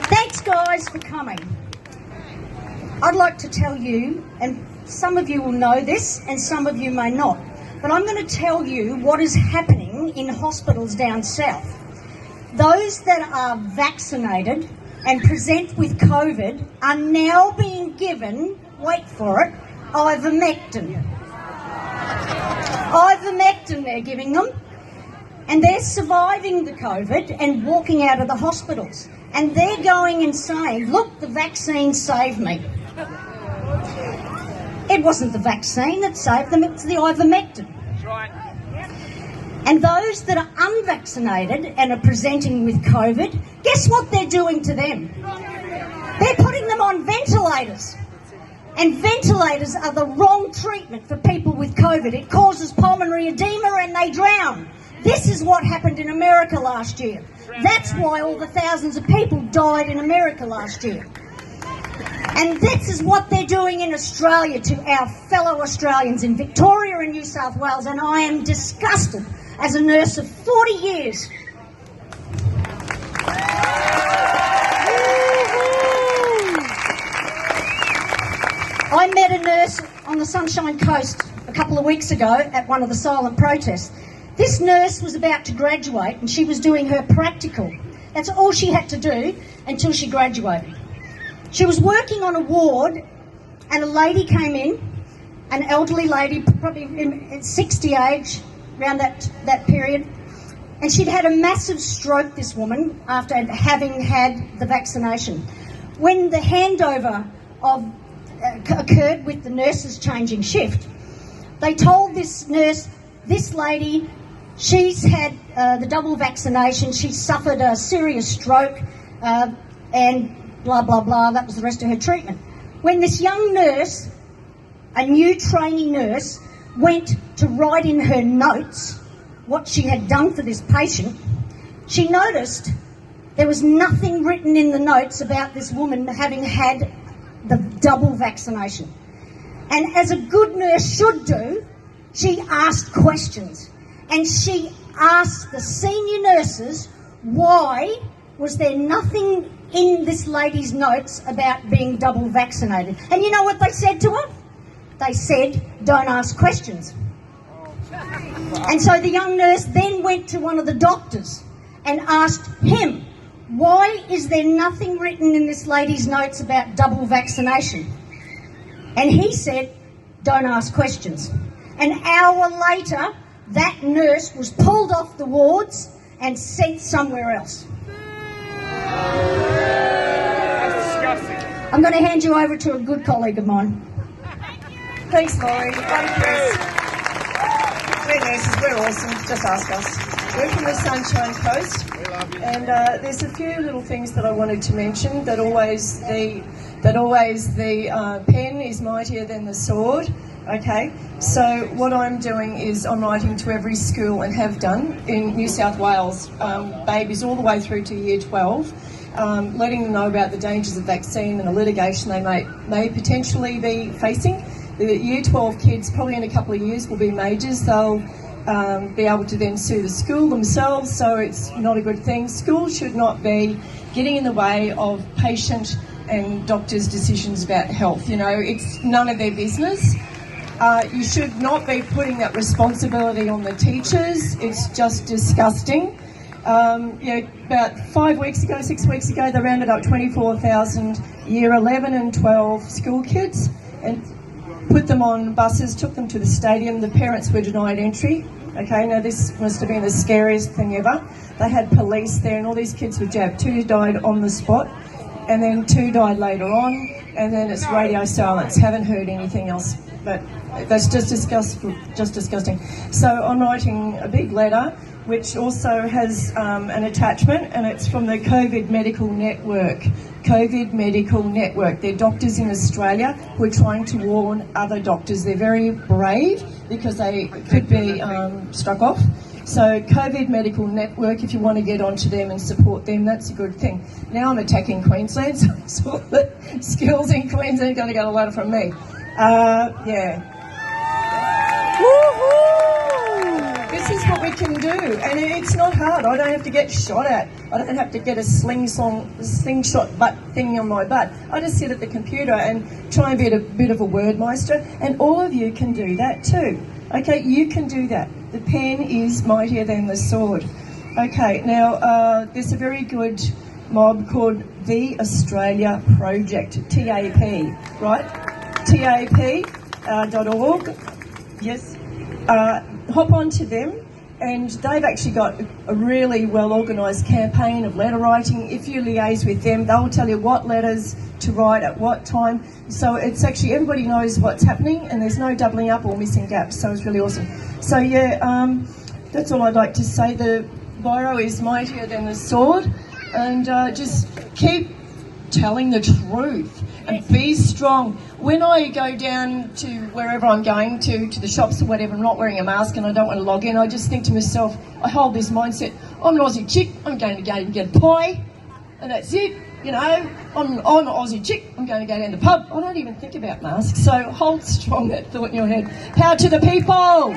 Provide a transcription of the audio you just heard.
Thanks, guys, for coming. I'd like to tell you, and some of you will know this and some of you may not, but I'm going to tell you what is happening in hospitals down south. Those that are vaccinated and present with COVID are now being given, wait for it, ivermectin. Ivermectin they're giving them, and they're surviving the COVID and walking out of the hospitals. And they're going and saying, look, the vaccine saved me. It wasn't the vaccine that saved them, it's the ivermectin. That's right. And those that are unvaccinated and are presenting with COVID, guess what they're doing to them? They're putting them on ventilators. And ventilators are the wrong treatment for people with COVID. It causes pulmonary edema and they drown. This is what happened in America last year. That's why all the thousands of people died in America last year. And this is what they're doing in Australia to our fellow Australians in Victoria and New South Wales, and I am disgusted as a nurse of 40 years. I met a nurse on the Sunshine Coast a couple of weeks ago at one of the silent protests. This nurse was about to graduate and she was doing her practical. That's all she had to do until she graduated. She was working on a ward and a lady came in, an elderly lady, probably in 60 age, around that period, and she'd had a massive stroke, this woman, after having had the vaccination. When the handover occurred with the nurses changing shift, they told this nurse, this lady, she's had the double vaccination, she suffered a serious stroke, and blah, blah, blah, that was the rest of her treatment. When this young nurse, a new trainee nurse, went to write in her notes what she had done for this patient, she noticed there was nothing written in the notes about this woman having had the double vaccination. And as a good nurse should do, she asked questions. And she asked the senior nurses, why was there nothing in this lady's notes about being double vaccinated? And you know what they said to her? They said, don't ask questions. And so the young nurse then went to one of the doctors and asked him, why is there nothing written in this lady's notes about double vaccination? And he said, don't ask questions. An hour later, that nurse was pulled off the wards and sent somewhere else. That's disgusting. I'm going to hand you over to a good colleague of mine. Thanks, Laurie. We're nurses, we're awesome. Just ask us. We're from the Sunshine Coast, and there's a few little things that I wanted to mention. That always the pen is mightier than the sword. Okay, so what I'm doing is I'm writing to every school and have done in New South Wales, babies all the way through to year 12, letting them know about the dangers of vaccine and the litigation they may potentially be facing. The year 12 kids, probably in a couple of years, will be majors. They'll be able to then sue the school themselves, so it's not a good thing. Schools should not be getting in the way of patient and doctors' decisions about health. You know, it's none of their business. You should not be putting that responsibility on the teachers. It's just disgusting. About 6 weeks ago, they rounded up 24,000 year 11 and 12 school kids and put them on buses, took them to the stadium. The parents were denied entry. Okay, now this must have been the scariest thing ever. They had police there and all these kids were jabbed. 2 died on the spot and then 2 died later on, and then it's radio silence. Haven't heard anything else, but that's just disgusting. So I'm writing a big letter which also has an attachment, and it's from the COVID Medical Network. COVID Medical Network. They're doctors in Australia who are trying to warn other doctors. They're very brave because they could be struck off. So COVID Medical Network, if you want to get onto them and support them, that's a good thing. Now I'm attacking Queensland, so all the skills in Queensland are going to get a letter from me. Yeah. Woo-hoo! This is what we can do, and it's not hard. I don't have to get shot at. I don't have to get a slingshot butt thing on my butt. I just sit at the computer and try and be a bit of a word meister, and all of you can do that too. Okay, you can do that. The pen is mightier than the sword. Okay, now there's a very good mob called the Australia Project, TAP, right? TAP.org. Yes. Hop onto them, and they've actually got a really well organised campaign of letter writing. If you liaise with them, they'll tell you what letters to write at what time. So it's actually, everybody knows what's happening, and there's no doubling up or missing gaps, so it's really awesome. So yeah, that's all I'd like to say. The biro is mightier than the sword, and just keep telling the truth and be strong. When I go down to wherever I'm going to the shops or whatever, I'm not wearing a mask and I don't want to log in, I just think to myself, I hold this mindset, I'm an Aussie chick, I'm going to go and get a pie, and that's it. You know, I'm an Aussie chick, I'm going to go down the pub. I don't even think about masks, so hold strong that thought in your head. Power to the people!